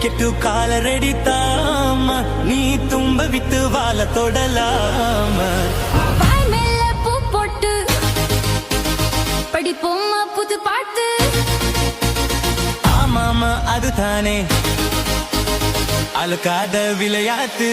ஜல்லிக்கட்டு காலரடி தாம நீ தும்ப வித்து வாழ தொடலாம பூ போட்டு படிப்போமா புது பாட்டு ஆமாமா அதுதானே அழுக்காத விளையாட்டு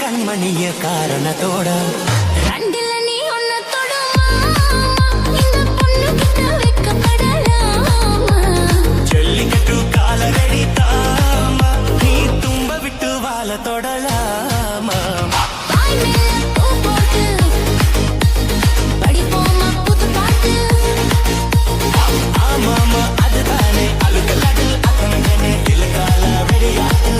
கண்மணிய காரணத்தோட ஜல்லிக்கட்டு காலரடி தாம நீ தும்ப விட்டு வாழ தொடலாமா ஆமாமா அதுதானே அழுகலாடு அத்தனை இலக்கால வெடியாட்டு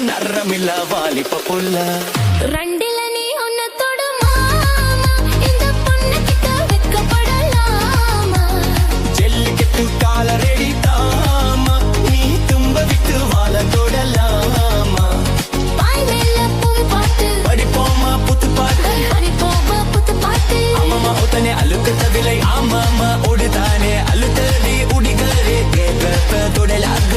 நரமில்ல வாலிப்ப புள்ள ரெண்டில நீ ஒன்ன தொடுமா இந்த பொண்ணு கிட்ட வெக்கப்படலாமா ஜல்லிக்கட்டு காலரடி தாம நீ தும்ப விட்டு வாழ தொடலாமா பாய் மேல பூ பாட்டு படிப்போமா புத்து பாட்டு படிப்போமா புத்து பாட்டு ஆமாமா உத்தனே அழுக்கத்த விலை ஆமாமா ஒடுதானே அழுத்தடி உடிகரே கேட்க தொடலாக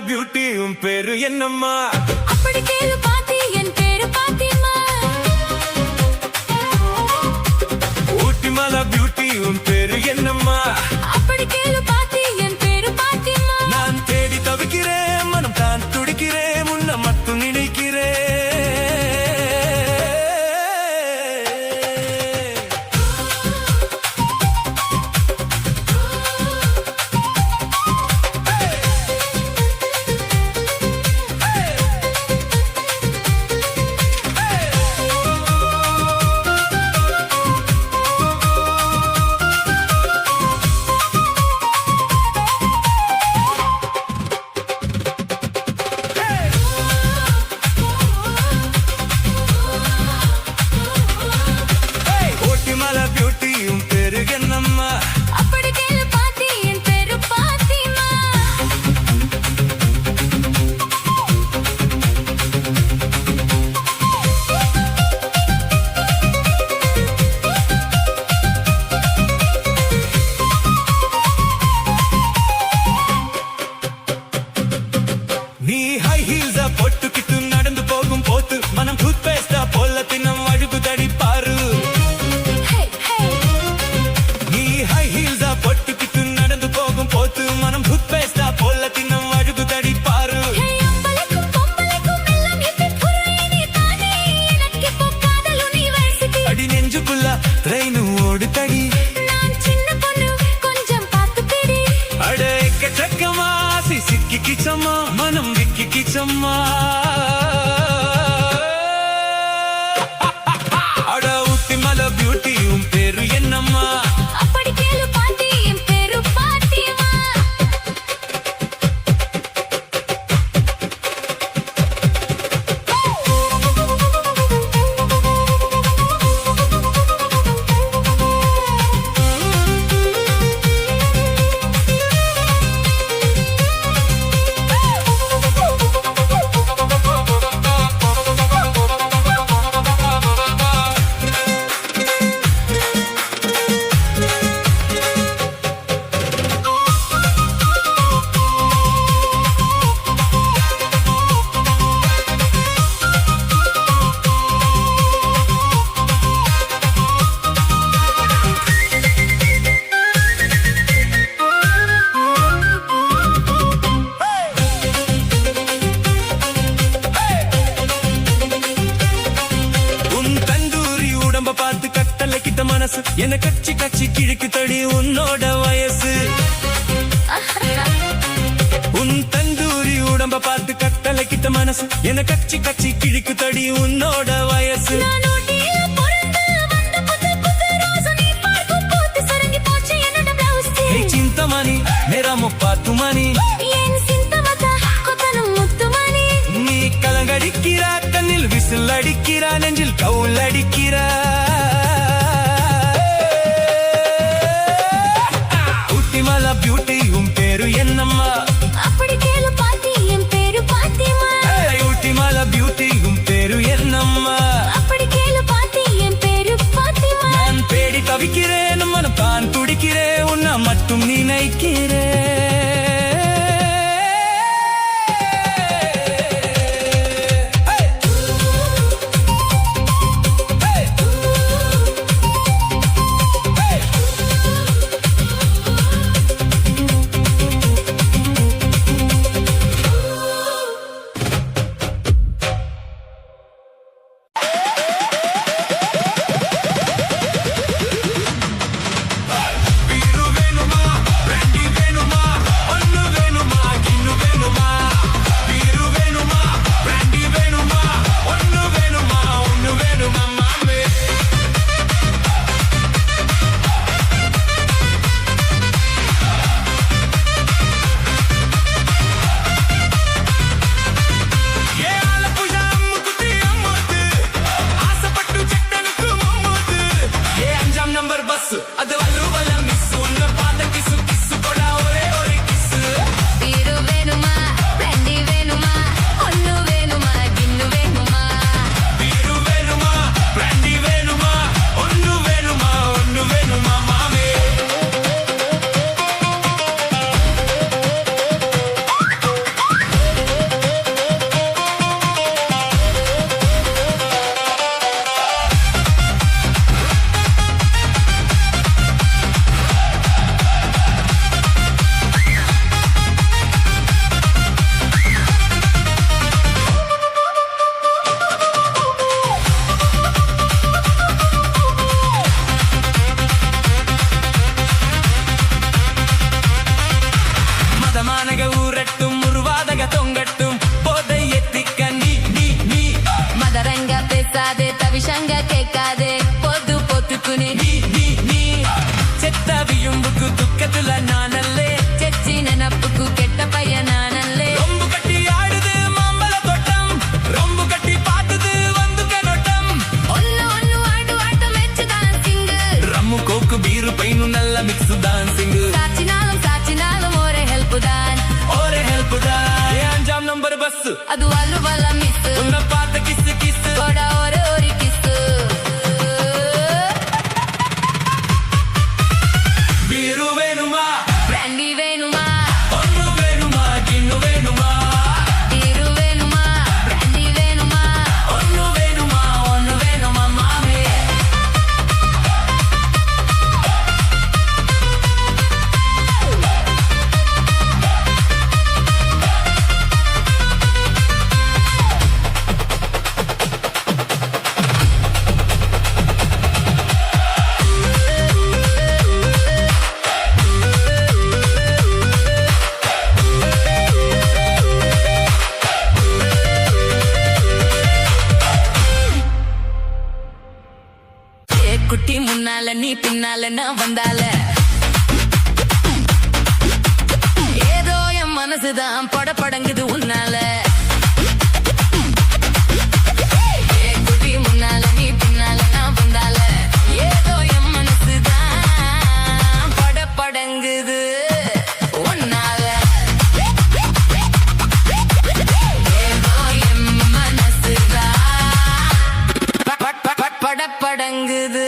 பியூட்டி உன் பேரு என்னம்மா அப்படி கேளு பாத்தி என் பேரு பாத்திமா ஊட்டிமலா பியூட்டி உன் பேரு என்னம்மா அப்படி கேளு பாத்தி என் பேரு பாத்திமா நான் தேடி தவிக்கிறேன் மனம் தான் துடிக்கிறேன் முன்ன மட்டும் நினைக்கிறேன் ஊட்டிமலா பியூட்டி உன் பேரு என்னம்மா அப்படி கேளு பாத்தி என் பேரு பாத்திமா நீ ஹை ஹீல்ஸா போட்டுக்கிட்டு நடந்து போகும் போது மனம் டூத் பேஸ்டா போல தினம் அழுகு தடிப்பாரு ஹே ஹே நீ ஹை ஹீல்ஸா போட்டுக்கிட்டு நடந்து போகும் போது மனம் டூத் பேஸ்டா போல தினம் அழுகு தடிப்பாரு ஹே அம்பளைக்கும் பொம்பளைக்கும் எல்லாம் எத்தி புறையினே தானே எனக்கு இப்போ காதல் யுனிவர்சிட்டி அடி நெஞ்சுக்குள்ள ட்ரெயின் ஓடுதடி நான் சின்ன பொண்ணு கொஞ்சம் பார்த்து பிடி அட எக்கச்சக்கமா சிக்கி கிச்சம்மா மனம் விக்கி கிச்சம்மா அட ஊட்டிமலா பியூட்டி உன் பேரு என்னம்மா அப்படி கேளு பாத்தி என் பேரு பாத்திமா உன் தந்தூரி உடம்ப பார்த்து கட்டளைக்கிட்ட மனசு என கச்சி கச்சி கிழக்கு தடி உன்னோட வயசு உன் தந்தூரி உடம்ப பார்த்து கட்டளைக்கிட்ட மனசு என கச்சி கச்சி கிழக்கு தடி உன்னோட வயசு நான் ஊட்டியில பிறந்து வந்த புது புது ரோசு நீ பார்க்கும் போது சுருங்கி போச்சு என்னோட பிளவுஸ் ஹே చింతమని మేరా ముప్పాతుమని என் சிந்தமத கொத்தனும் முத்துமணி நீ கலங்கடிக்கிறா கண்ணில் விசில் அடிக்கிறா நெஞ்சில் கவுல் அடிக்கிறா ஊட்டிமலா பியூட்டி உன் பேரு என்னம்மா அப்படி கேளு பாத்தி என் பேரு பாத்திமா ஊட்டிமலா பியூட்டி உன் பேரு என்னம்மா அப்படி கேளு பாத்தி என் பேரு பாத்திமா நான் தேடி தவிக்கிறேன் மனம் தான் துடிக்கிறேன் உன்னை மட்டும் நினைக்கிறேன் கோக்கு பீரு பைனு நல்ல மிக்ஸ் தான் சிங்கு சாச்சினாலும் ஒரே ஹெல்ப் தான் அஞ்சாம் நம்பர் பஸ் அது வல்ல மிஸ் உன்னை பார்த்த கிஸ் கிஸ் போடா ஒரு கிஸ் பீரு வேணுமா பிராண்டி வேணுமா ஒன்னு வேணுமா கிண்ணு வேணுமா பீரு வேணுமா பிராண்டி வேணுமா ஒன்னு வேணுமா மாமே குட்டி முன்னால நீ பின்னால நான் வந்தால ஏதோ என் மனசுதான் படபடங்குது உன்னால குட்டி முன்னால நீ பின்னால நான் வந்தால ஏதோ என் மனசுதான் படபடங்குது உன்னால ஏதோ என் மனசுதான் படபடங்குது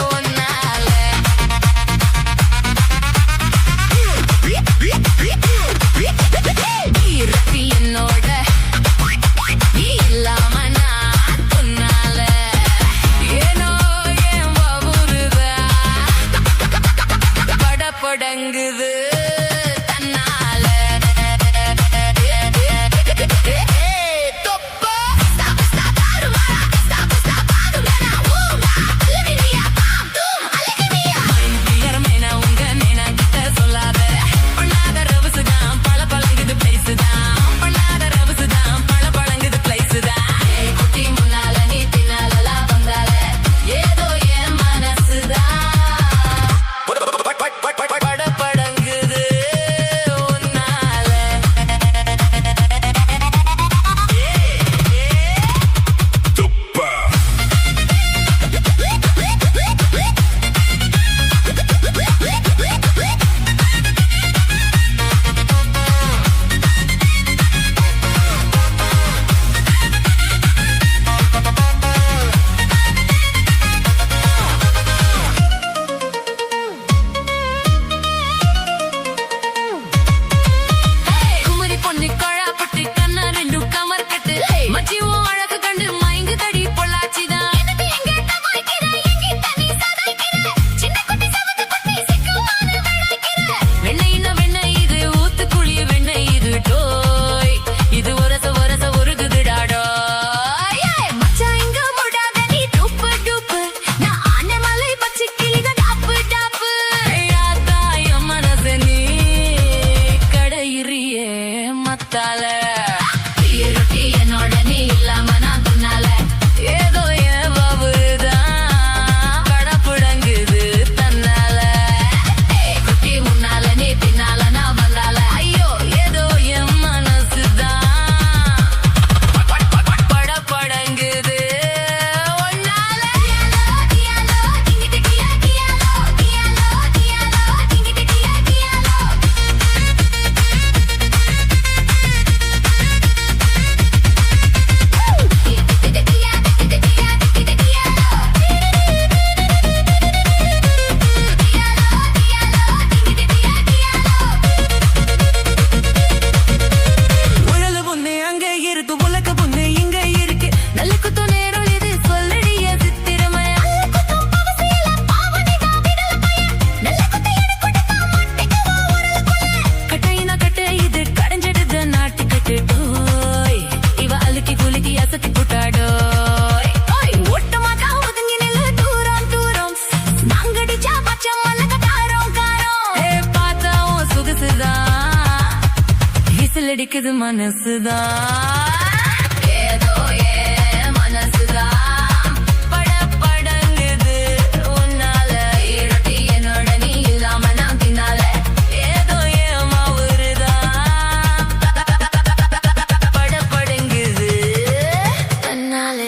உன்னால இருப்பி என்னோட நீ இல்லாம நான் உன்னால ஏனோ என் வவுறுதா படபடங்குது தன்னால தொப்பா படபடங்குது உன்னால குமரி பொண்ணு கொழா பட்டு கண்ணா ரெண்டு கமர் கட்டு மச்சி உன் அழகு கண்டு மயங்கு தடி பொள்ளாச்சிதான் வெண்ணெய் இது ஊத்து குழிய வெண்ணெய் இது டோய் இது ஒரச உருகுதுடாடோய் மச்சான் இங்க முடாத நீ டூப்பு டூப்பு நான் ஆனை மலை பச்சை கிளிக டாப்பு டாப்பு யாத்தாய மனசு நீ கடையிறியே மத்தால ரொட்டி என்னோட நீ இல்லாம நான் துண்ணால ஏதோ என் வவுதான் படபடங்குது தன்னால குட்டி முன்னால நீ பின்னால நான் வந்தால ஐயோ ஏதோ என் மனசுதான் படபடங்குது உன்னால உழல பொண்ணு அங்க இருக்கு உலக பொண்ணு இங்க இருக்கு நல்ல குத்து நேரம் இது சொல்லடிய சித்திரமய கட்டையினா கட்டை இது கடைஞ்சிடுத நாட்டு கட்டு டோய் இவ அழுக்கி குலுக்கி அசத்தி புட்டாடோய் ஒட்டமாக்கா ஒதுங்கி நில்லு தூரம் நாங்கடிச்சா பச்சை மல்லக காரம் பார்த்தா உன் சொகுசுதான் விசில் அடிக்குது மனசுதான் ஏதோ என் மனசுதான் படபடங்குது உன்னால ரொட்டி என்னோட நீ இல்லாம நான் தின்னால ஏதோ என் மவுறுதான் படபடங்குது தன்னால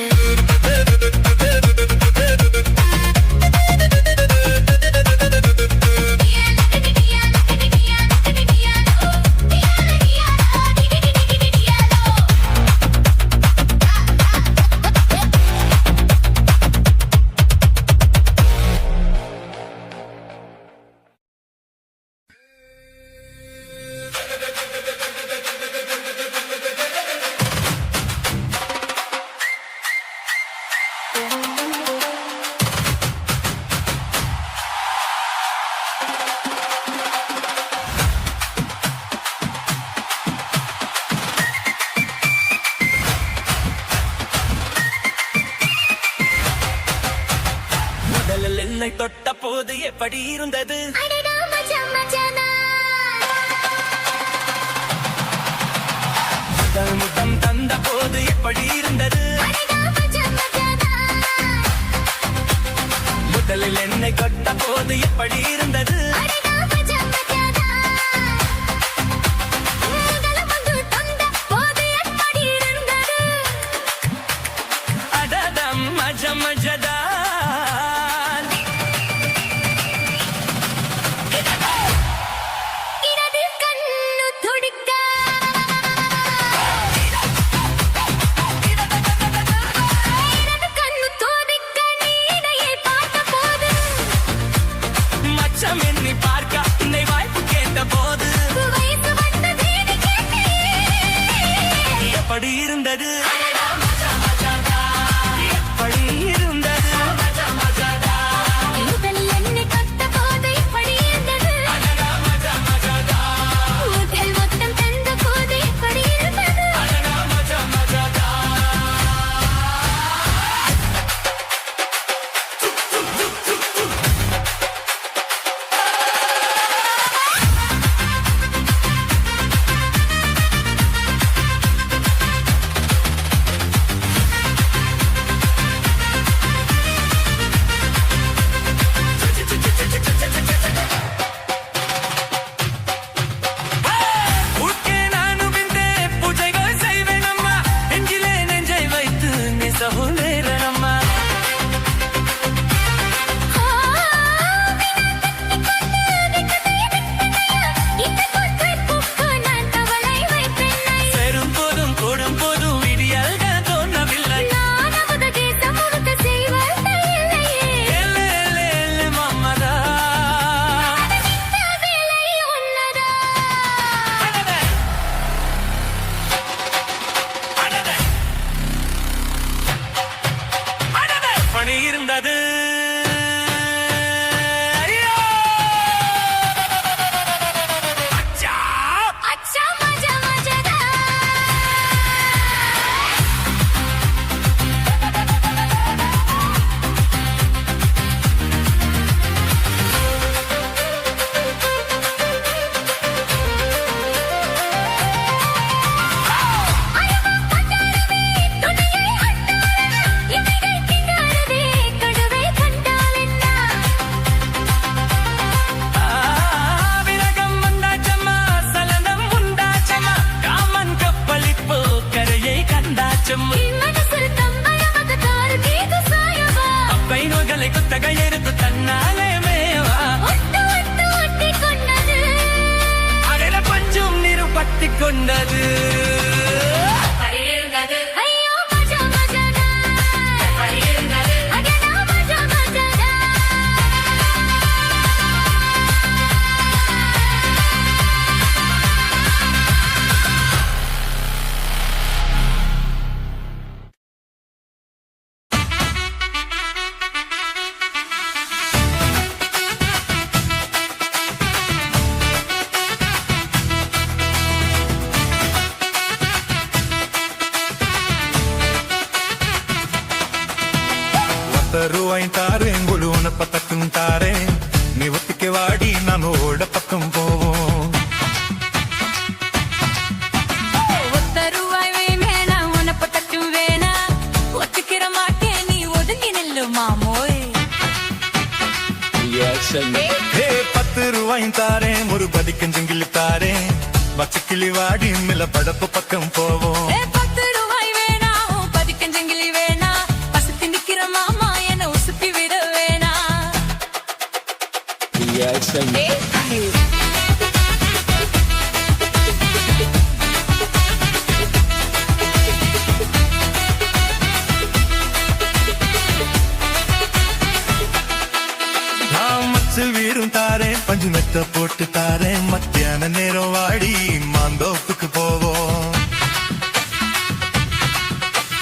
முதலில் என்னை தொட்ட போது எப்படி இருந்தது அடடா மச்சான் மச்சானா முதல் முத்தம் தந்த போது எப்படி இருந்தது அடடா மச்சான் மச்சானா முதலில் என்னை தொட்ட போது எப்படி இருந்தது அடடா மச்சான் மச்சானா முதல்ல வந்து தந்த போது எப்படி இருந்தது அடடம் மஜ மஜதான் இடது கண்ணு துடிக்க இடது கண்ணு துடிக்க நீனையை பார்த்த போது மச்சம் என்னை பார்க்க உன்னை வாய்ப்பு கேட்ட போது வயசு வந்ததேன்னு கேட்டேன் எப்படி இருந்தது எப்படி இருந்தது முதல் என்னை தொட்ட போது எப்படி இருந்தது முதல் முத்தம் தந்த போது எப்படி இருந்தது உட்கே நானும் இந்த பூஜைகள் செய்வேன் அம்மா நெஞ்சிலே நெஞ்சை வைத்து நெசவுலேறன் அம்மா பெரும் போதும் கூடும் போதும் விடியல்கள் தோன்றவில்லை ஏலே, ஏலே, ஏலே, மம்மதா. அடடே. அடடே. அடடே. பணி இருந்தது ஐயோ! அச்சா! விரகம் வந்தாச்சம்மா சலனம் உண்டாச்சம்மா காமன் கப்பலிப்போ கரையை கண்டாச்சம்மா அப்பை நோய்களை குத்தகை எடுத்து தன்னாலே மேவா அடல பஞ்சும் நீரு பத்தி கொண்டது ஐயோ மஜா மஜானா அடடா மஜா மஜானா ரூபாய் தாரேன் குழு உனப்ப தக்கும் தாரேன் நீ ஒத்திக்க வாடி நான் ஓட பக்கம் போவோம் ஒத்த ரூபாய் வேணா உனப்ப தட்டும் வேணா ஒத்துக்கிற மாட்டேன் நீ ஒதுங்கி நில்லு மாமோய் ஹே 10 ரூபாய் தாரேன் ஒரு பதிக்கஞ்சுங்கிலி தாரேன் பச்சைக்கிளி வாடி மில்ல படப்பு பக்கம் போவோம் 10 ரூபாய் வேணா பதிக்கஞ்சங்கிலி வேணா பசத்தி நிக்கிற மாமா என்ன உசுப்பி விட வேணா நான் மச்சல் வீரும் தாரேன் பஞ்சு மெத்த போட்டு தாரேன் மத்தியான நேரம் வாடி மாந்தோப்புக்கு போவோம்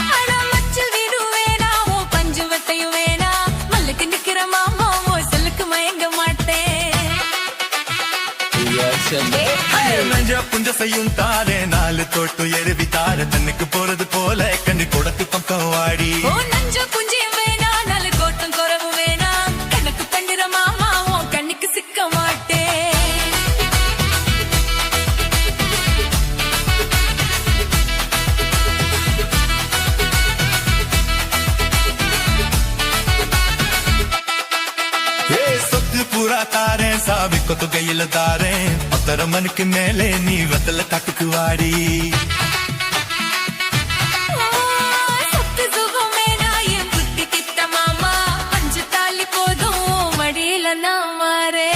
ஆனா மச்சல் வீடு வேணா ஓ பஞ்சு வட்டையும் வேணா மல்லுக்கு நிக்கிற மாமா ஓ செல்லுக்கு மயங்க மாட்டேன் நெஞ்ச புஞ்ச செய்யும் தாரே நாலு தோட்டு எருவி தார தன்னுக்கு போறது போல கண்ணி கொடுத்து பக்கம் வாடி ஓ நஞ்ச புஞ்சியும் வேணா நாலு கோட்டம் குறவு வேணா கணக்கு தண்டுற மாமா உன் கண்ணுக்கு சிக்க மாட்டேன் சொத்து பூரா தாரேன் சாவி கொத்து கையில தாரேன் 10 மணிக்கு மேலே நீ வத்தல காட்டுக்கு வாடி சொத்து சுகம் வேணா என் புத்தி கிட்ட மாமா அஞ்சு தாலி போதும் மடியில நான் மாறே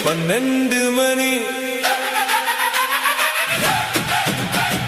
பன்னெண்டு மணி